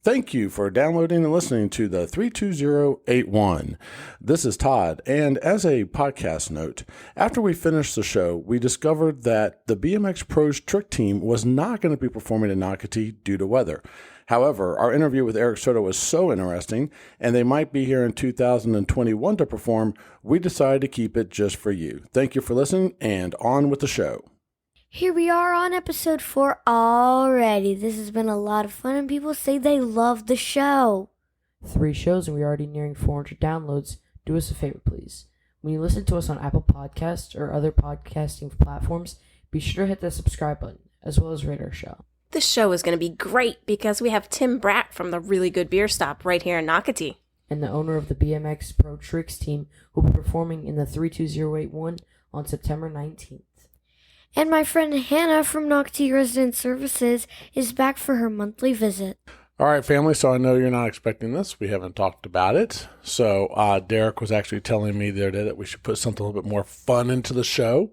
Thank you for downloading and listening to the 32081. This is Todd, and as a podcast note, after we finished the show, we discovered that the BMX Pros Trick Team was not going to be performing in Nocatee due to weather. However, our interview with Erick Soto was so interesting, and they might be here in 2021 to perform, we decided to keep it just for you. Thank you for listening, and on with the show. Here we are on episode 4 already. This has been a lot of fun, and people say they love the show. 3 shows, and we're already nearing 400 downloads. Do us a favor, please. When you listen to us on Apple Podcasts or other podcasting platforms, be sure to hit the subscribe button, as well as rate our show. This show is going to be great because we have Tim Brack from the Really Good Beer Stop right here in Nocatee. And the owner of the BMX Pros Trick Team will be performing in the 32081 on September 19th. And my friend Hannah from Nocatee Resident Services is back for her monthly visit. All right, family, so I know you're not expecting this. We haven't talked about it. So Derek was actually telling me the other day that we should put something a little bit more fun into the show.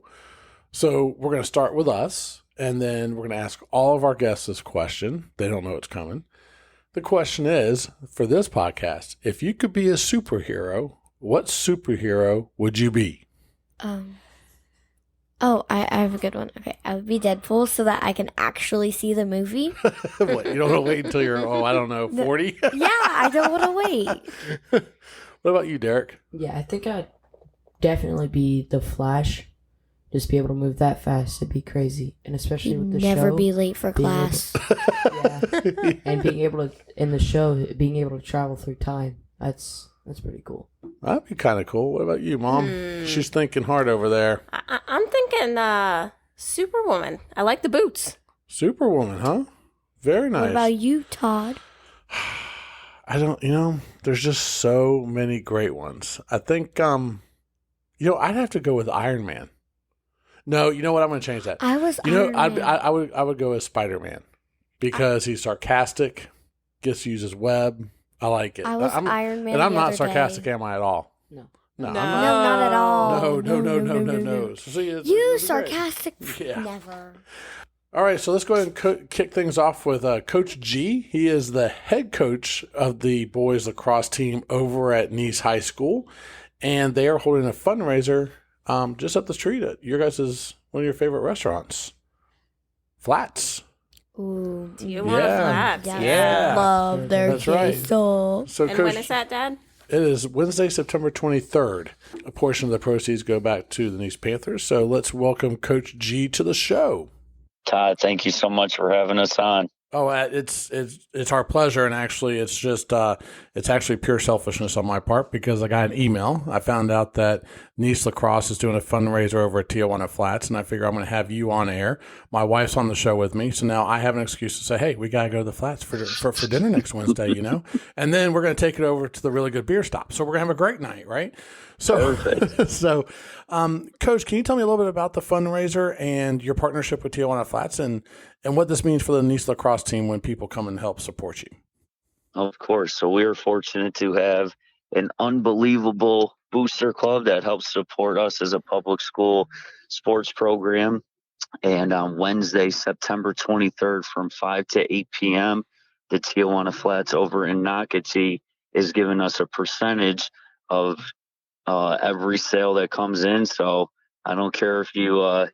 So we're going to start with us, and then we're going to ask all of our guests this question. They don't know it's coming. The question is, for this podcast, if you could be a superhero, what superhero would you be? I have a good one. Okay, I would be Deadpool so that I can actually see the movie. What, you don't want to wait until you're, 40? Yeah, I don't want to wait. What about you, Derek? Yeah, I think I'd definitely be the Flash. Just be able to move that fast. It'd be crazy. And especially with the show. Never be late for class. And being able to, in the show, being able to travel through time. That's pretty cool. That'd be kind of cool. What about you, Mom? She's thinking hard over there. I'm thinking Superwoman. I like the boots. Superwoman, huh? Very nice. What about you, Todd? I don't, there's just so many great ones. I think, I'd have to go with Iron Man. No, you know what? I'm going to change that. Iron Man. I would go with Spider-Man because he's sarcastic, gets to use his web. I like it. I was Iron Man. And I'm not other sarcastic, day. am I at all? No. No, not at all. No. So, see, You it's sarcastic? Yeah. Never. All right, so let's go ahead and kick things off with Coach G. He is the head coach of the boys lacrosse team over at Nease High School, and they are holding a fundraiser just up the street at your guys' one of your favorite restaurants, Flats. Ooh, Do you want Flats? Yeah. Love their That's right. queso. So, And Coach, when is that, Dad? it is Wednesday, September 23rd. A portion of the proceeds go back to the Nease Panthers. So let's welcome Coach G to the show. Todd, thank you so much for having us on. Oh, it's our pleasure, and actually, it's just it's actually pure selfishness on my part because I got an email. I found out that Nease Lacrosse is doing a fundraiser over at Tijuana Flats, and I figure I'm going to have you on air. My wife's on the show with me, so now I have an excuse to say, "Hey, we got to go to the Flats for dinner next Wednesday," and then we're going to take it over to the Really Good Beer Stop. So we're going to have a great night, right? So, Coach, can you tell me a little bit about the fundraiser and your partnership with Tijuana Flats and what this means for the Nease Lacrosse team when people come and help support you? Of course. So we are fortunate to have an unbelievable booster club that helps support us as a public school sports program. And on Wednesday, September 23rd from 5 to 8 p.m., the Tijuana Flats over in Nocatee is giving us a percentage of every sale that comes in. So I don't care if you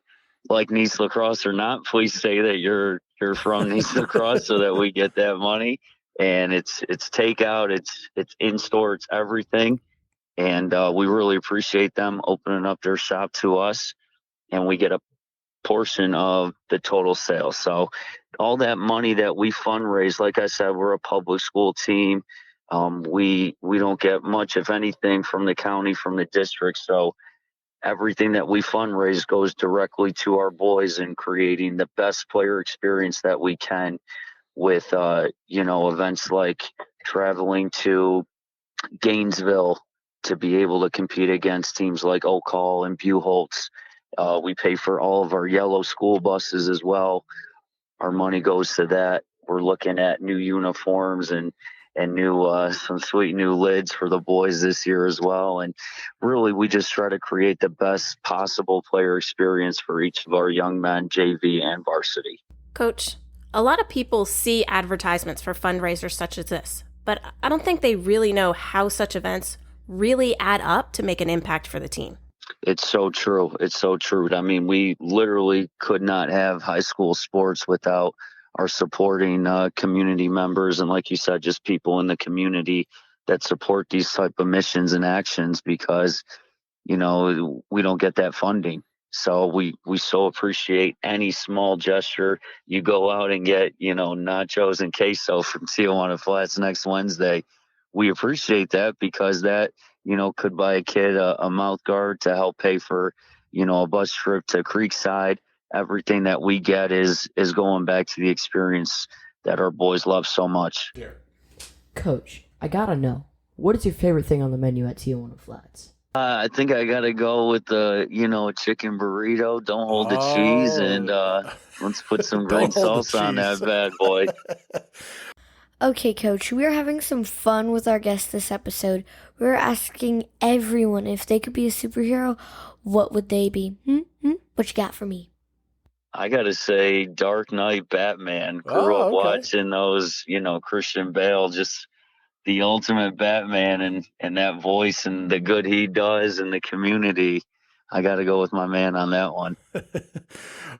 like Nease Lacrosse or not, please say that you're from Nease Lacrosse so that we get that money. And it's takeout, it's in store, it's everything. And we really appreciate them opening up their shop to us, and we get a portion of the total sale. So all that money that we fundraise, like I said, we're a public school team. We don't get much, if anything, from the county, from the district. So everything that we fundraise goes directly to our boys in creating the best player experience that we can with, events like traveling to Gainesville to be able to compete against teams like Oak Hall and Buchholz. We pay for all of our yellow school buses as well. Our money goes to that. We're looking at new uniforms and new some sweet new lids for the boys this year as well. And really, we just try to create the best possible player experience for each of our young men, JV and varsity. Coach, A lot of people see advertisements for fundraisers such as this, but I don't think they really know how such events really add up to make an impact for the team. It's so true. It's so true. I mean, we literally could not have high school sports without our supporting community members. And like you said, just people in the community that support these type of missions and actions because, we don't get that funding. So we so appreciate any small gesture. You go out and get, nachos and queso from Tijuana Flats next Wednesday. We appreciate that because that, could buy a kid a mouth guard to help pay for, a bus trip to Creekside. Everything that we get is going back to the experience that our boys love so much. Coach, I gotta know, what is your favorite thing on the menu at Tijuana Flats? I think I got to go with the, chicken burrito. Don't hold the cheese, and let's put some green salsa on that bad boy. Okay, Coach, we are having some fun with our guests this episode. We're asking everyone if they could be a superhero, what would they be? What you got for me? I got to say Dark Knight Batman. Grew up watching those, Christian Bale, just the ultimate Batman and that voice and the good he does in the community. I got to go with my man on that one.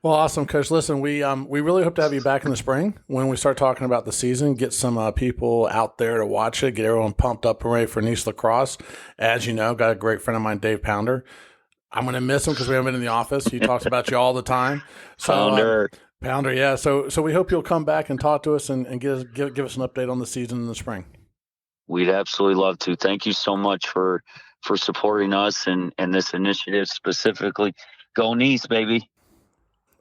Well, awesome, Coach. Listen, we really hope to have you back in the spring when we start talking about the season. Get some people out there to watch it. Get everyone pumped up and ready for Nease Lacrosse. As you know, got a great friend of mine, Dave Pounder. I'm going to miss him because we haven't been in the office. He talks about you all the time. So, Pounder, yeah. So we hope you'll come back and talk to us and give us an update on the season in the spring. We'd absolutely love to. Thank you so much for supporting us and this initiative specifically. Go Nease, baby.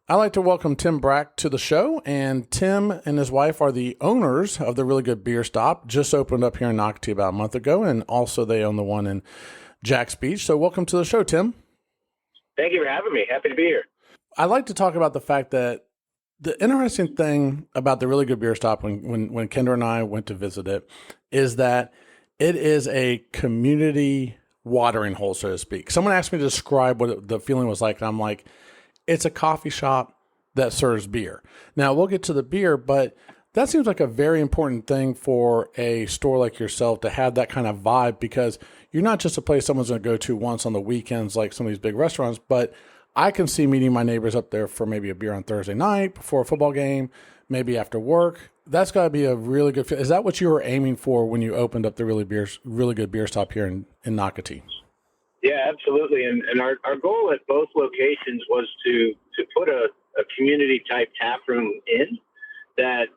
I'd like to welcome Tim Brack to the show. And Tim and his wife are the owners of the Really Good Beer Stop. Just opened up here in Nocatee about a month ago. And also they own the one in Jack's Beach. So welcome to the show, Tim. Thank you for having me. Happy to be here. I'd like to talk about the fact that the interesting thing about the Really Good Beer Stop when Kendra and I went to visit it is that it is a community watering hole, so to speak. Someone asked me to describe what the feeling was like, and I'm like, it's a coffee shop that serves beer. Now, we'll get to the beer, but that seems like a very important thing for a store like yourself to have that kind of vibe because you're not just a place someone's going to go to once on the weekends like some of these big restaurants, but I can see meeting my neighbors up there for maybe a beer on Thursday night before a football game, maybe after work. That's got to be a really good fit. Is that what you were aiming for when you opened up the Really Good Beer Stop here in Nocatee? Yeah, absolutely. And our goal at both locations was to put a community type tap room in that,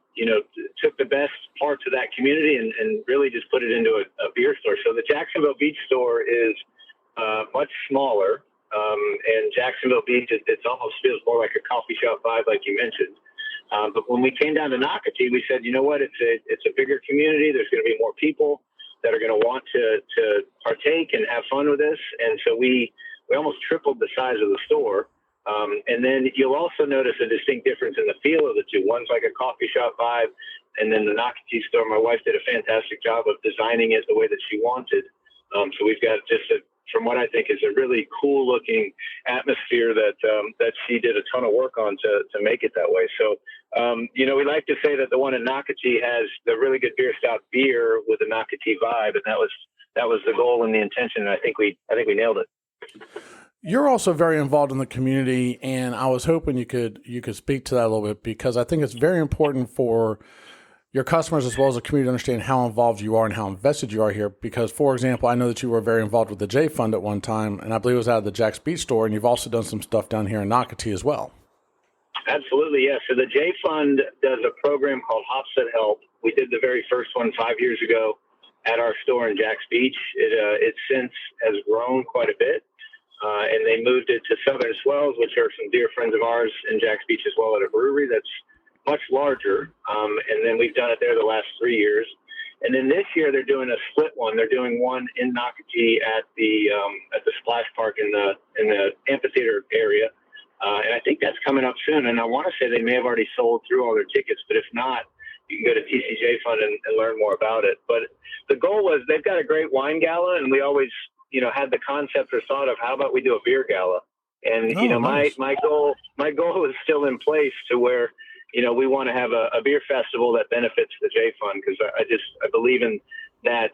took the best parts of that community and really just put it into a beer store. So the Jacksonville Beach store is much smaller. And Jacksonville Beach, it almost feels more like a coffee shop vibe, like you mentioned. But when we came down to Nocatee, we said, you know what, it's a bigger community. There's going to be more people that are going to want to partake and have fun with this. And so we almost tripled the size of the store. And then you'll also notice a distinct difference in the feel of the two. One's like a coffee shop vibe. And then the Nocatee store, my wife did a fantastic job of designing it the way that she wanted. So we've got just from what I think is a really cool looking atmosphere that she did a ton of work on to make it that way. So, we like to say that the one in Nocatee has the Really Good Beer Stop beer with a Nocatee vibe. And that was the goal and the intention. And I think we nailed it. You're also very involved in the community, and I was hoping you could speak to that a little bit because I think it's very important for your customers as well as the community to understand how involved you are and how invested you are here. Because, for example, I know that you were very involved with the J Fund at one time, and I believe it was out of the Jack's Beach store, and you've also done some stuff down here in Nocatee as well. Absolutely, yes. So the J Fund does a program called Hops That Help. We did the very first one 5 years ago at our store in Jack's Beach. It since has grown quite a bit. And they moved it to Southern Swells, which are some dear friends of ours in Jack's Beach as well, at a brewery that's much larger. And then we've done it there the last 3 years. And then this year they're doing a split one. They're doing one in Nocatee at the splash park in the amphitheater area. And I think that's coming up soon. And I want to say they may have already sold through all their tickets, but if not, you can go to TCJ Fund and learn more about it. But the goal was they've got a great wine gala, and we always had the concept or thought of how about we do a beer gala. And, nice. my goal is still in place to where, we want to have a beer festival that benefits the J Fund, because I believe in that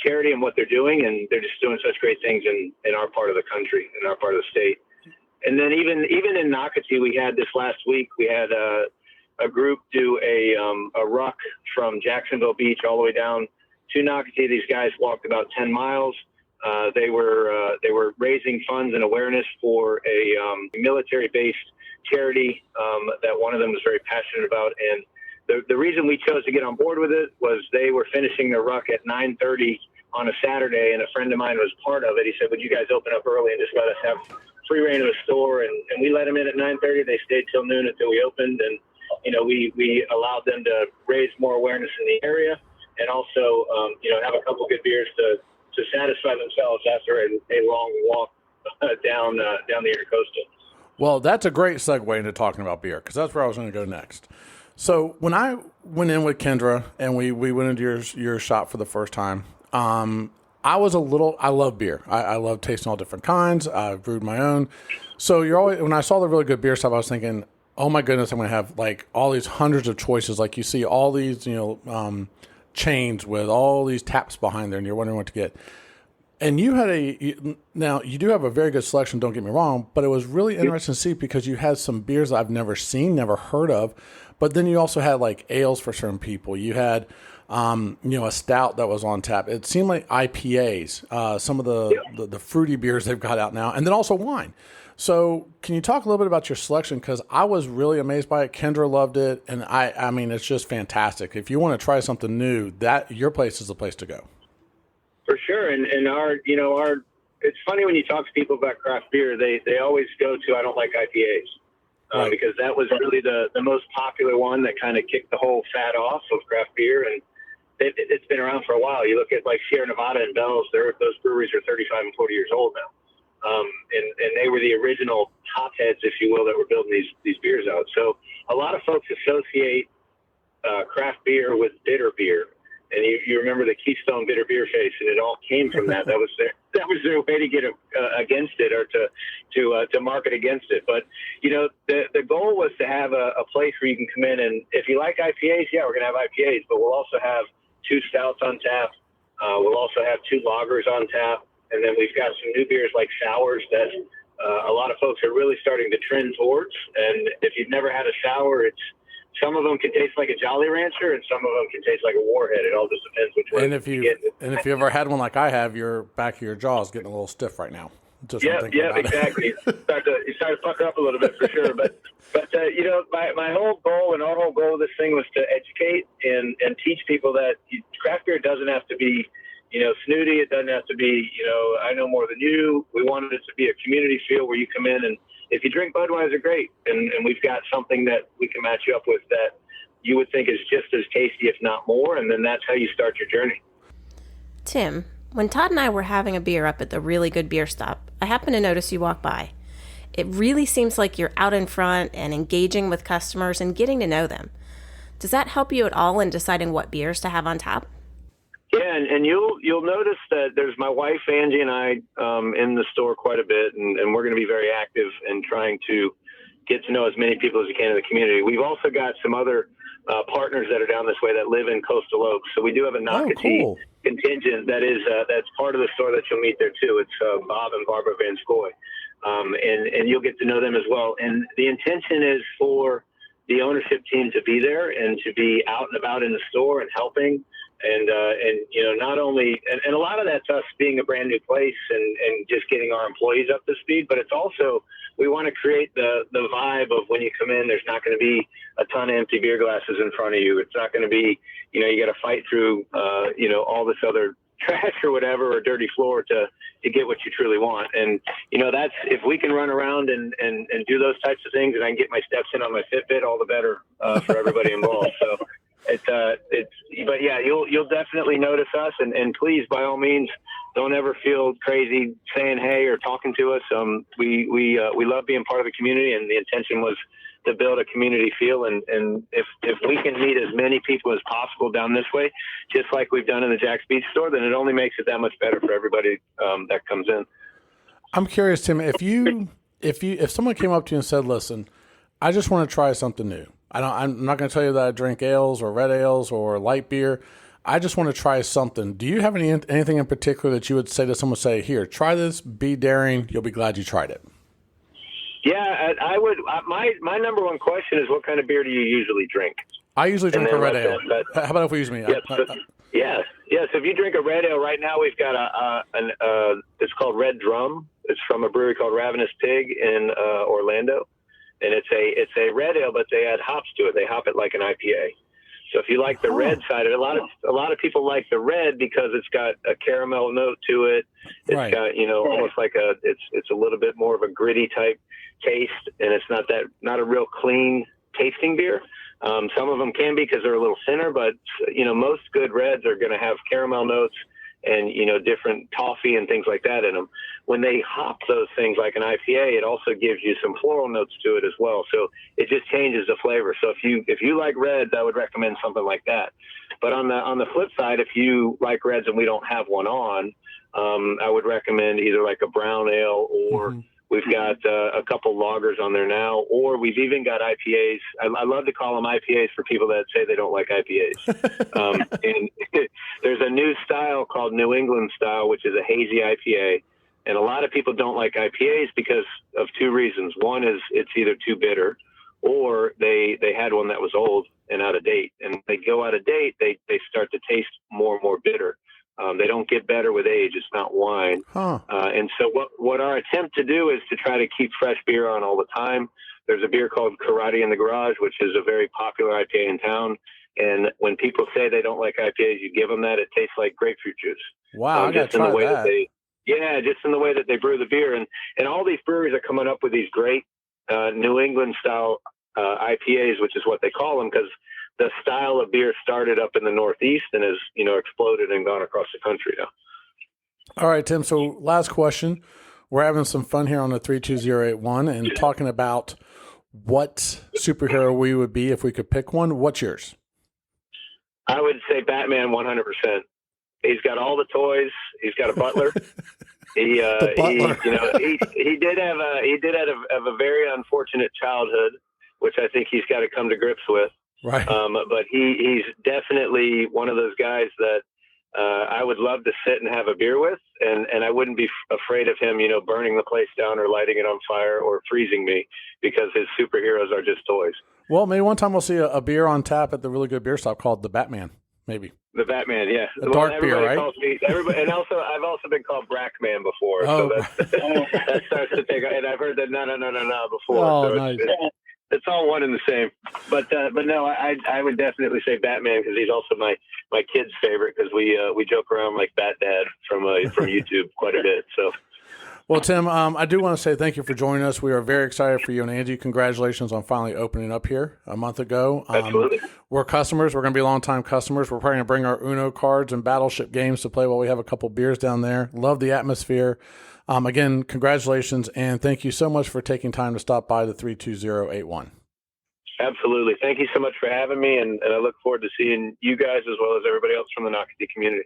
charity and what they're doing, and they're just doing such great things in our part of the country, in our part of the state. And then even in Nocatee, we had this last week, we had a group do a ruck from Jacksonville Beach all the way down to Nocatee. These guys walked about 10 miles. They were raising funds and awareness for a military-based charity that one of them was very passionate about. And the reason we chose to get on board with it was they were finishing their ruck at 9:30 on a Saturday, and a friend of mine was part of it. He said, would you guys open up early and just let us have free reign of the store? And we let them in at 9:30. They stayed till noon until we opened. And, we allowed them to raise more awareness in the area, and also, have a couple good beers to satisfy themselves after a long walk down the Intercoastal. Well, that's a great segue into talking about beer, because that's where I was going to go next. So when I went in with Kendra and we went into your shop for the first time, I love beer. I love tasting all different kinds. I've brewed my own. So when I saw the really good beer stuff, I was thinking, oh my goodness, I'm going to have like all these hundreds of choices. Like you see all these, chains with all these taps behind there, and you're wondering what to get. And you do have a very good selection, don't get me wrong, but it was really interesting to see, because you had some beers that I've never seen, never heard of, but then you also had like ales for certain people. You had, a stout that was on tap. It seemed like IPAs, some of the fruity beers they've got out now, and then also wine. So can you talk a little bit about your selection? Because I was really amazed by it. Kendra loved it, and I mean, it's just fantastic. If you want to try something new, your place is the place to go. For sure. And it's funny when you talk to people about craft beer, they always go to, I don't like IPAs, right, because that was really the most popular one that kind of kicked the whole fad off of craft beer. And it's been around for a while. You look at like Sierra Nevada and Bell's, those breweries are 35 and 40 years old now. And they were the original hotheads, if you will, that were building these beers out. So a lot of folks associate craft beer with bitter beer. And you remember the Keystone bitter beer face, and it all came from that. That was their way to get against it, or to market against it. But the goal was to have a place where you can come in, and if you like IPAs, yeah, we're gonna have IPAs, but we'll also have 2 stouts on tap. We'll also have 2 lagers on tap, and then we've got some new beers like sours that a lot of folks are really starting to trend towards. And if you've never had a sour, some of them can taste like a Jolly Rancher, and some of them can taste like a Warhead. It all just depends which one. And if you ever had one like I have, your back of your jaw is getting a little stiff right now. Yeah, exactly. You start to pucker up a little bit for sure. But my whole goal and our whole goal of this thing was to educate and teach people that craft beer doesn't have to be snooty. It doesn't have to be I know more than you. We wanted it to be a community feel where you come in, and if you drink Budweiser, great. And we've got something that we can match you up with that you would think is just as tasty, if not more. And then that's how you start your journey. Tim, when Todd and I were having a beer up at the Really Good Beer Stop, I happened to notice you walk by. It really seems like you're out in front and engaging with customers and getting to know them. Does that help you at all in deciding what beers to have on tap? Yeah, and you'll notice that there's my wife, Angie, and I in the store quite a bit, and we're going to be very active in trying to get to know as many people as we can in the community. We've also got some other partners that are down this way that live in Coastal Oaks. So we do have a Nocatee contingent that's part of the store that you'll meet there too. It's Bob and Barbara Van Scoy, and you'll get to know them as well. And the intention is for the ownership team to be there and to be out and about in the store and helping. And not only, and a lot of that's us being a brand new place and just getting our employees up to speed, but it's also, we want to create the vibe of when you come in, there's not going to be a ton of empty beer glasses in front of you. It's not going to be, you got to fight through, all this other trash or whatever, or dirty floor to get what you truly want. And, that's, if we can run around and do those types of things, and I can get my steps in on my Fitbit, all the better for everybody involved. So, but yeah, you'll definitely notice us, and please, by all means, don't ever feel crazy saying hey or talking to us. We love being part of the community, and the intention was to build a community feel. And if we can meet as many people as possible down this way, just like we've done in the Jack's Beach store, then it only makes it that much better for everybody that comes in. I'm curious, Tim, if someone came up to you and said, listen, I just want to try something new. I'm not going to tell you that I drink ales or red ales or light beer. I just want to try something. Do you have anything in particular that you would say to someone, say, here, try this, be daring, you'll be glad you tried it? Yeah, I would. My number one question is, what kind of beer do you usually drink? I usually drink a red ale. How about if we use me? Yes. So if you drink a red ale, right now we've got it's called Red Drum. It's from a brewery called Ravenous Pig in Orlando, and it's a red ale, but they add hops to it. They hop it like an IPA. So if you like the red side of it, a lot of people like the red because it's got a caramel note to it. It's got, almost like it's a little bit more of a gritty type taste, and it's not a real clean tasting beer. Some of them can be because they're a little thinner, but most good reds are going to have caramel notes and different toffee and things like that in them. When they hop those things like an IPA, it also gives you some floral notes to it as well. So it just changes the flavor. So if you like reds, I would recommend something like that. But on the flip side, if you like reds and we don't have one on, I would recommend either like a brown ale or we've got a couple lagers on there now, or we've even got IPAs. I love to call them IPAs for people that say they don't like IPAs. And there's a new style called New England style, which is a hazy IPA. And a lot of people don't like IPAs because of two reasons. One is it's either too bitter, or they had one that was old and out of date. And they go out of date, they start to taste more and more bitter. They don't get better with age. It's not wine. And so what our attempt to do is to try to keep fresh beer on all the time. There's a beer called Karate in the Garage, which is a very popular IPA in town. And when people say they don't like IPAs, you give them that. It tastes like grapefruit juice. Wow, I got to try that. Just in the way that they brew the beer. And all these breweries are coming up with these great New England style IPAs, which is what they call them, because the style of beer started up in the Northeast and has, exploded and gone across the country now. All right, Tim. So last question. We're having some fun here on the 32081 and talking about what superhero we would be if we could pick one. What's yours? I would say Batman 100%. He's got all the toys. He's got a butler. He did have a very unfortunate childhood, which I think he's got to come to grips with. Right. But he's definitely one of those guys that I would love to sit and have a beer with, and I wouldn't be afraid of him, burning the place down or lighting it on fire or freezing me, because his superheroes are just toys. Well, maybe one time we'll see a beer on tap at the really good beer stop called the Batman. Maybe. The Batman, yeah. Dark beer, right? And also, I've also been called Brack Man before. Oh. So that starts to take, and I've heard that no before. Oh, so nice. It's all one and the same. But no, I would definitely say Batman, because he's also my kid's favorite, because we joke around like Bat Dad from YouTube quite a bit. So. Well, Tim, I do want to say thank you for joining us. We are very excited for you and Angie. Congratulations on finally opening up here a month ago. Absolutely. We're customers. We're going to be longtime customers. We're probably going to bring our Uno cards and Battleship games to play while we have a couple beers down there. Love the atmosphere. Again, congratulations, and thank you so much for taking time to stop by the 32081. Absolutely. Thank you so much for having me, and I look forward to seeing you guys as well as everybody else from the Nocatee community.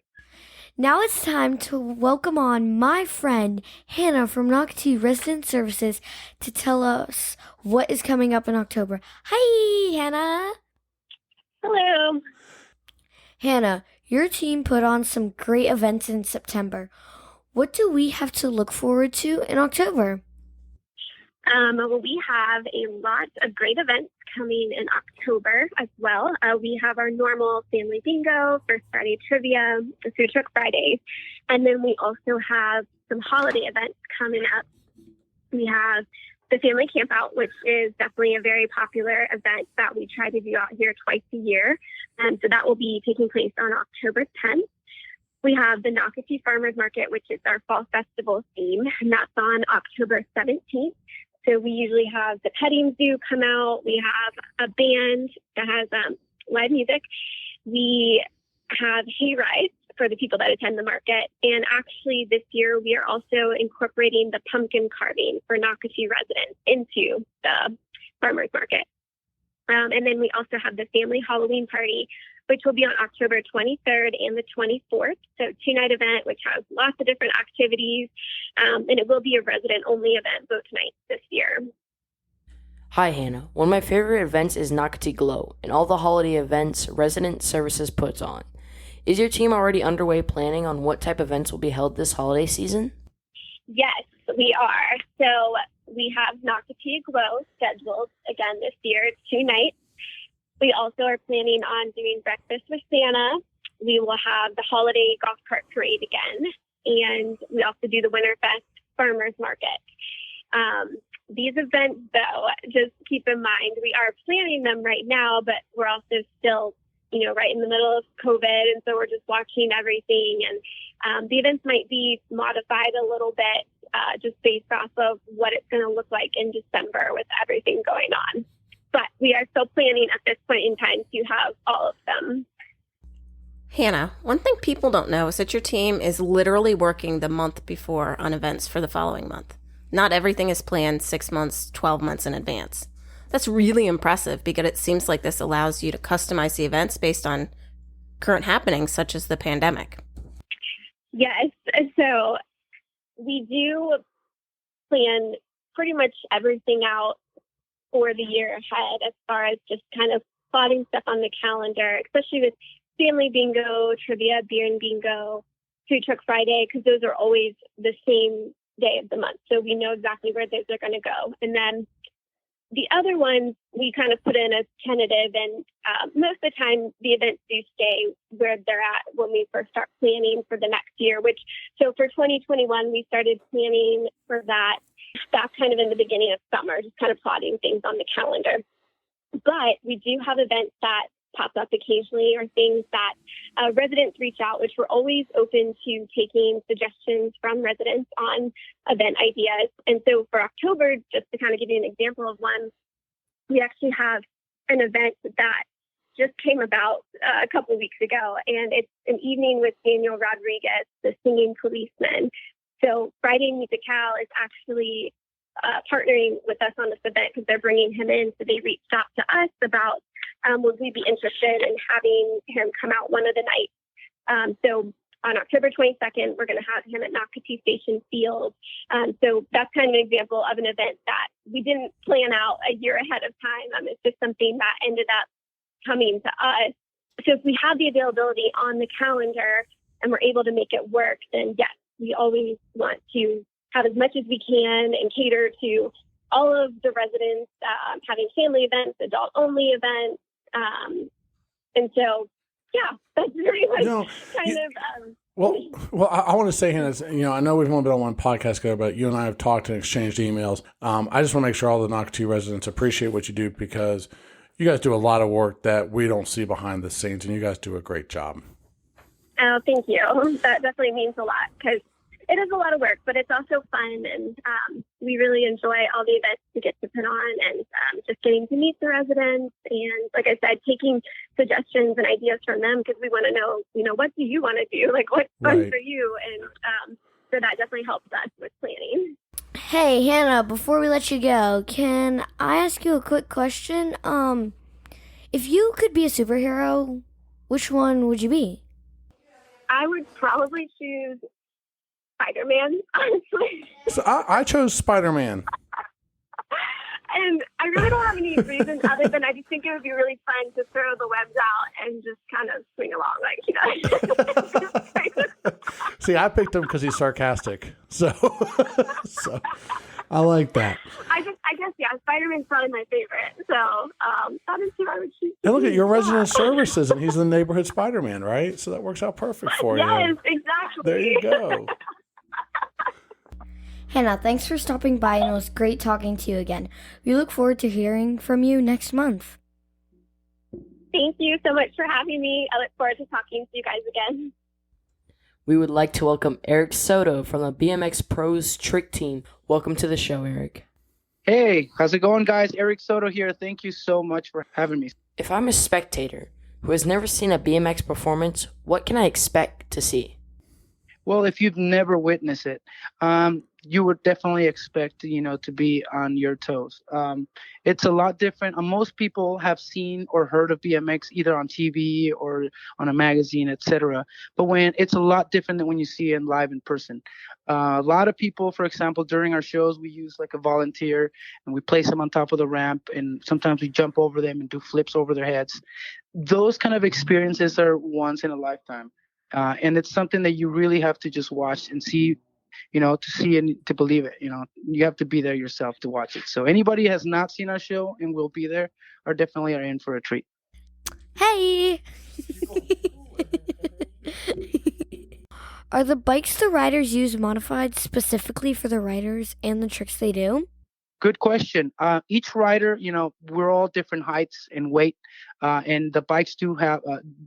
Now it's time to welcome on my friend Hannah from Nocatee Resident Services to tell us what is coming up in October. Hi, Hannah. Hello. Hannah, your team put on some great events in September. What do we have to look forward to in October? Well, we have a lot of great events coming in October as well. We have our normal family bingo, First Friday trivia, the Food Truck Fridays, and then we also have some holiday events coming up. We have the family camp out, which is definitely a very popular event that we try to do out here twice a year. So that will be taking place on October 10th. We have the Nocatee Farmers Market, which is our fall festival theme, and that's on October 17th. So we usually have the petting zoo come out. We have a band that has live music. We have hay rides for the people that attend the market. And actually this year we are also incorporating the pumpkin carving for Nocatee residents into the farmers market. And then we also have the family Halloween party, which will be on October 23rd and the 24th. So 2-night event, which has lots of different activities. And it will be a resident-only event both nights this year. Hi, Hannah. One of my favorite events is Nocatee Glow and all the holiday events Resident Services puts on. Is your team already underway planning on what type of events will be held this holiday season? Yes, we are. So we have Nocatee Glow scheduled again this year. It's 2 nights. We also are planning on doing Breakfast with Santa. We will have the holiday golf cart parade again. And we also do the Winterfest Farmers Market. These events, though, just keep in mind, we are planning them right now, but we're also still, right in the middle of COVID. And so we're just watching everything. And the events might be modified a little bit just based off of what it's going to look like in December with everything going on. But we are still planning at this point in time to have all of them. Hannah, one thing people don't know is that your team is literally working the month before on events for the following month. Not everything is planned 6 months, 12 months in advance. That's really impressive because it seems like this allows you to customize the events based on current happenings such as the pandemic. Yes, so we do plan pretty much everything out for the year ahead as far as just kind of plotting stuff on the calendar, especially with family bingo, trivia, beer and bingo, food truck Friday, because those are always the same day of the month. So we know exactly where those are going to go. And then the other ones we kind of put in as tentative, and most of the time the events do stay where they're at when we first start planning for the next year, so for 2021, we started planning for that back kind of in the beginning of summer, just kind of plotting things on the calendar. But we do have events that pop up occasionally or things that residents reach out, which we're always open to taking suggestions from residents on event ideas. And so for October, just to kind of give you an example of one, we actually have an event that just came about a couple of weeks ago, and it's an evening with Daniel Rodriguez, the singing policeman. So Friday Musical is actually partnering with us on this event because they're bringing him in. So they reached out to us about would we be interested in having him come out one of the nights. So on October 22nd, we're going to have him at Nocatee Station Field. So that's kind of an example of an event that we didn't plan out a year ahead of time. It's just something that ended up coming to us. So if we have the availability on the calendar and we're able to make it work, then yes, we always want to have as much as we can and cater to all of the residents, having family events, adult-only events. And so, yeah, that's very much Well, I want to say, Hannah, I know we've only been on one podcast together, but you and I have talked and exchanged emails. I just want to make sure all the Nocatee residents appreciate what you do because you guys do a lot of work that we don't see behind the scenes, and you guys do a great job. Oh, thank you. That definitely means a lot because it is a lot of work, but it's also fun, and we really enjoy all the events we get to put on and just getting to meet the residents and, like I said, taking suggestions and ideas from them because we want to know, what do you want to do? Like, what's fun for you? And so that definitely helps us with planning. Hey, Hannah, before we let you go, can I ask you a quick question? If you could be a superhero, which one would you be? I would probably choose Spider-Man, honestly. So I chose Spider-Man. And I really don't have any reason other than I just think it would be really fun to throw the webs out and just kind of swing along, See, I picked him because he's sarcastic. So I like that. I guess, yeah, Spider-Man's probably my favorite. So that is who I would choose. And look at your resident services, and he's the neighborhood Spider-Man, right? So that works out perfect for you. Yes, exactly. There you go. Hannah, thanks for stopping by, and it was great talking to you again. We look forward to hearing from you next month. Thank you so much for having me. I look forward to talking to you guys again. We would like to welcome Erick Soto from the BMX Pros Trick Team. Welcome to the show, Erick. Hey, how's it going, guys? Erick Soto here. Thank you so much for having me. If I'm a spectator who has never seen a BMX performance, what can I expect to see? Well, if you've never witnessed it, you would definitely expect, to be on your toes. It's a lot different. Most people have seen or heard of BMX either on TV or on a magazine, etc. But when it's a lot different than when you see it live in person. A lot of people, for example, during our shows, we use like a volunteer and we place them on top of the ramp, and sometimes we jump over them and do flips over their heads. Those kind of experiences are once in a lifetime. And it's something that you really have to just watch and see, to see and to believe it. You have to be there yourself to watch it. So anybody has not seen our show and will be there definitely are in for a treat. Hey! Are the bikes the riders use modified specifically for the riders and the tricks they do? Good question. Each rider, we're all different heights and weight, and the bikes do have,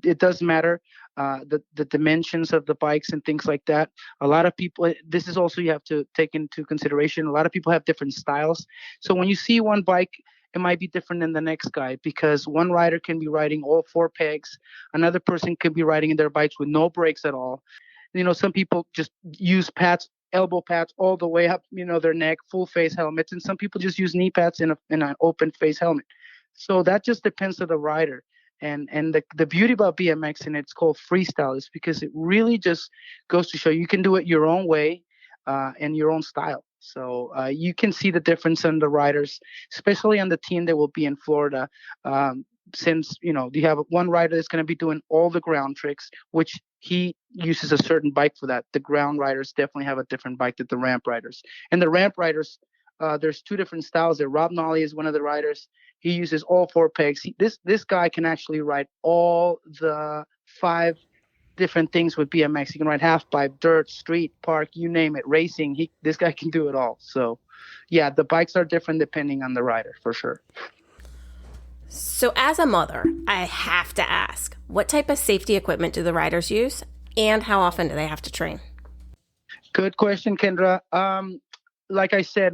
it does matter, the dimensions of the bikes and things like that. A lot of people, this is also you have to take into consideration, a lot of people have different styles. So when you see one bike, it might be different than the next guy because one rider can be riding all 4 pegs. Another person could be riding their bikes with no brakes at all. Some people just use pads, elbow pads all the way up, their neck, full face helmets, and some people just use knee pads in an open face helmet. So that just depends on the rider. And the beauty about BMX, and it's called freestyle, is because it really just goes to show you can do it your own way and your own style. So you can see the difference in the riders, especially on the team that will be in Florida. Since you have one rider that's going to be doing all the ground tricks, which he uses a certain bike for that. The ground riders definitely have a different bike than the ramp riders. And the ramp riders, there's 2 different styles there. Rob Nolly is one of the riders. He uses all 4 pegs. This guy can actually ride all the 5 different things with BMX. He can ride half pipe, dirt, street, park, you name it, racing. This guy can do it all. So, yeah, the bikes are different depending on the rider for sure. So as a mother, I have to ask, what type of safety equipment do the riders use and how often do they have to train? Good question, Kendra. Like I said,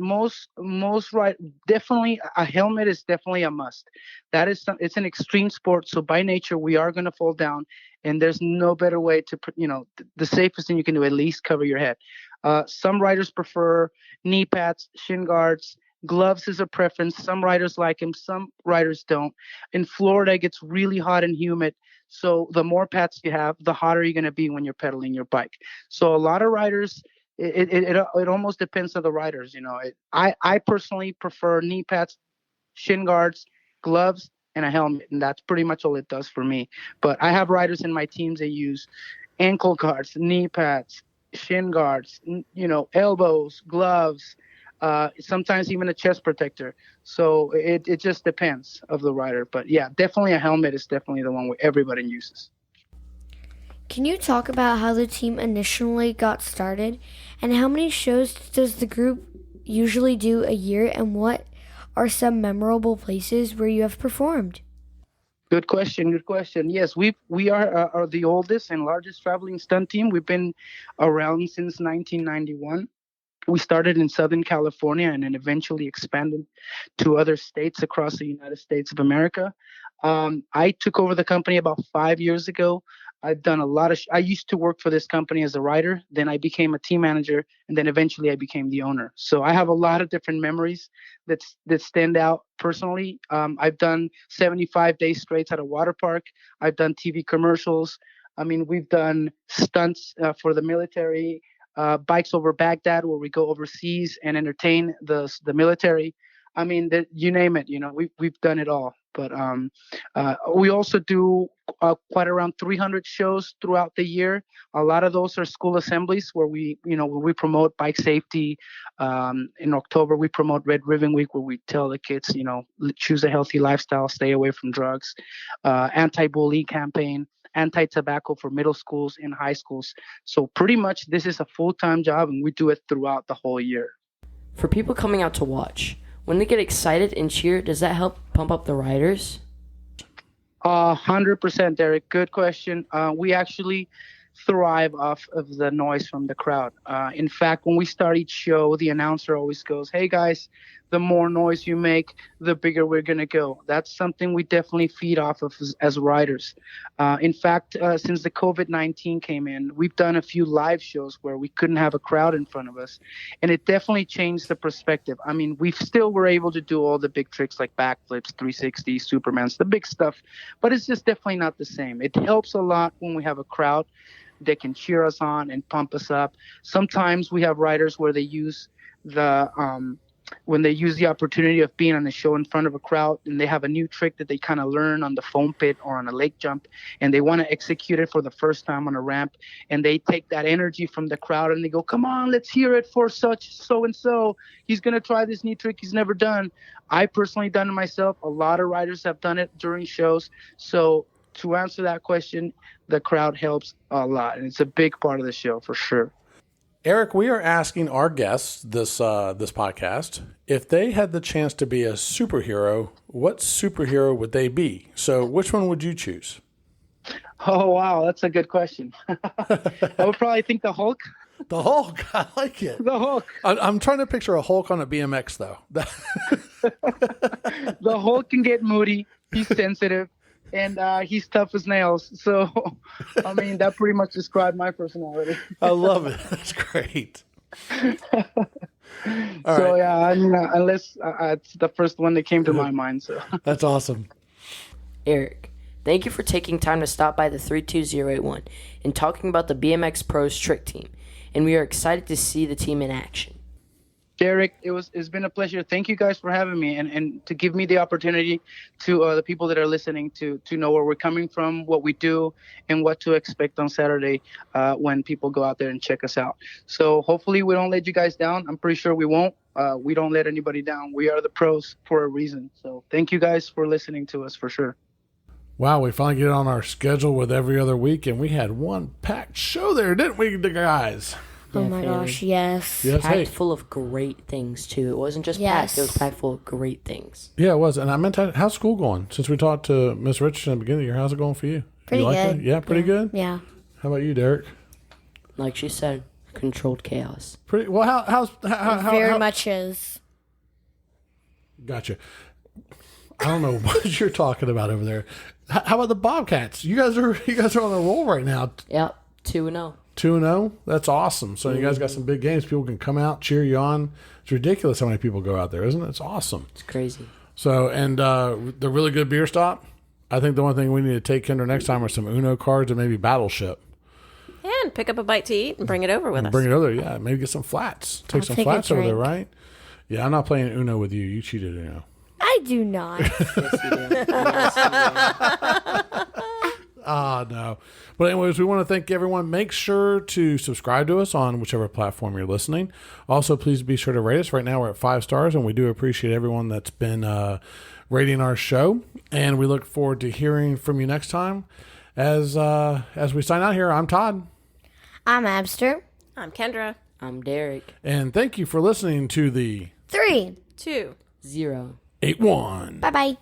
definitely a helmet is definitely a must. It's an extreme sport. So by nature, we are going to fall down and there's no better way to, the safest thing you can do, at least cover your head. Some riders prefer knee pads, shin guards. Gloves is a preference. Some riders like them, some riders don't. In Florida, it gets really hot and humid. So the more pads you have, the hotter you're going to be when you're pedaling your bike. So a lot of riders, it almost depends on the riders. I personally prefer knee pads, shin guards, gloves, and a helmet. And that's pretty much all it does for me. But I have riders in my teams that use ankle guards, knee pads, shin guards, elbows, gloves, sometimes even a chest protector. So it just depends of the rider. But yeah, definitely a helmet is definitely the one where everybody uses. Can you talk about how the team initially got started and how many shows does the group usually do a year, and what are some memorable places where you have performed? Good question. Yes, we are the oldest and largest traveling stunt team. We've been around since 1991. We started in Southern California and then eventually expanded to other states across the United States of America. I took over the company about 5 years ago. I've done a lot of I used to work for this company as a writer. Then I became a team manager, and then eventually I became the owner. So I have a lot of different memories that stand out personally. I've done 75 days straight at a water park. I've done TV commercials. We've done stunts for the military. Bikes over Baghdad, where we go overseas and entertain the military. You name it. We've done it all. But we also do quite around 300 shows throughout the year. A lot of those are school assemblies where we promote bike safety. In October, we promote Red Ribbon Week, where we tell the kids, choose a healthy lifestyle, stay away from drugs. Anti-bully campaign, anti-tobacco for middle schools and high schools. So pretty much this is a full-time job, and we do it throughout the whole year. For people coming out to watch, when they get excited and cheer, does that help pump up the riders? 100%, Eric. Good question. We actually thrive off of the noise from the crowd. In fact, when we start each show, the announcer always goes, "Hey guys, the more noise you make, the bigger we're going to go." That's something we definitely feed off of as riders. In fact, since the COVID-19 came in, we've done a few live shows where we couldn't have a crowd in front of us. And it definitely changed the perspective. I mean, we still were able to do all the big tricks like backflips, 360s, Supermans, the big stuff. But it's just definitely not the same. It helps a lot when we have a crowd that can cheer us on and pump us up. Sometimes we have riders where they use the opportunity of being on the show in front of a crowd, and they have a new trick that they kind of learn on the foam pit or on a lake jump, and they want to execute it for the first time on a ramp, and they take that energy from the crowd and they go, "Come on, let's hear it for such so-and-so. He's going to try this new trick he's never done." I personally done it myself. A lot of riders have done it during shows. So to answer that question, the crowd helps a lot, and it's a big part of the show for sure. Erick, we are asking our guests this podcast if they had the chance to be a superhero, what superhero would they be? So which one would you choose? Oh, wow. That's a good question. I would probably think the Hulk. The Hulk. I like it. The Hulk. I'm trying to picture a Hulk on a BMX, though. The Hulk can get moody. He's sensitive. And he's tough as nails. So, I mean, that pretty much described my personality. I love it. That's great. So, yeah, I mean, unless it's the first one that came to my mind. So that's awesome. Erick, thank you for taking time to stop by the 32081 and talking about the BMX Pros Trick Team. And we are excited to see the team in action. Erick, it's been a pleasure. Thank you guys for having me and to give me the opportunity to the people that are listening to know where we're coming from, what we do, and what to expect on Saturday when people go out there and check us out. So hopefully we don't let you guys down. I'm pretty sure we won't. We don't let anybody down. We are the pros for a reason. So thank you guys for listening to us for sure. Wow, we finally get on our schedule with every other week, and we had one packed show there, didn't we, the guys? Oh my gosh, yes. Packed full of great things, too. It wasn't just packed, it was packed full of great things. Yeah, it was. And I meant to, how's school going? Since we talked to Miss Richardson at the beginning of the year, how's it going for you? Pretty you like good. It? Yeah, pretty good? Yeah. How about you, Derek? Like she said, controlled chaos. Pretty well. How Very much is. Gotcha. I don't know what you're talking about over there. How about the Bobcats? You guys are on a roll right now. Yep, 2-0. 2-0. That's awesome. So you guys got some big games. People can come out, cheer you on. It's ridiculous how many people go out there, isn't it? It's awesome. It's crazy. So and the really good beer stop. I think the one thing we need to take Kendra next time are some Uno cards and maybe Battleship. And pick up a bite to eat and bring it over with us. Bring it over there, yeah. Maybe get some flats. Take some flats over there, right? Yeah, I'm not playing Uno with you. You cheated, Uno. I do not. Yes, you do. Yes, you do. No. But anyways, we want to thank everyone. Make sure to subscribe to us on whichever platform you're listening. Also, please be sure to rate us. Right now we're at 5 stars, and we do appreciate everyone that's been rating our show. And we look forward to hearing from you next time. As we sign out here, I'm Todd. I'm Abster. I'm Kendra. I'm Derek. And thank you for listening to the 3, 2, 0, 8-1. Bye-bye.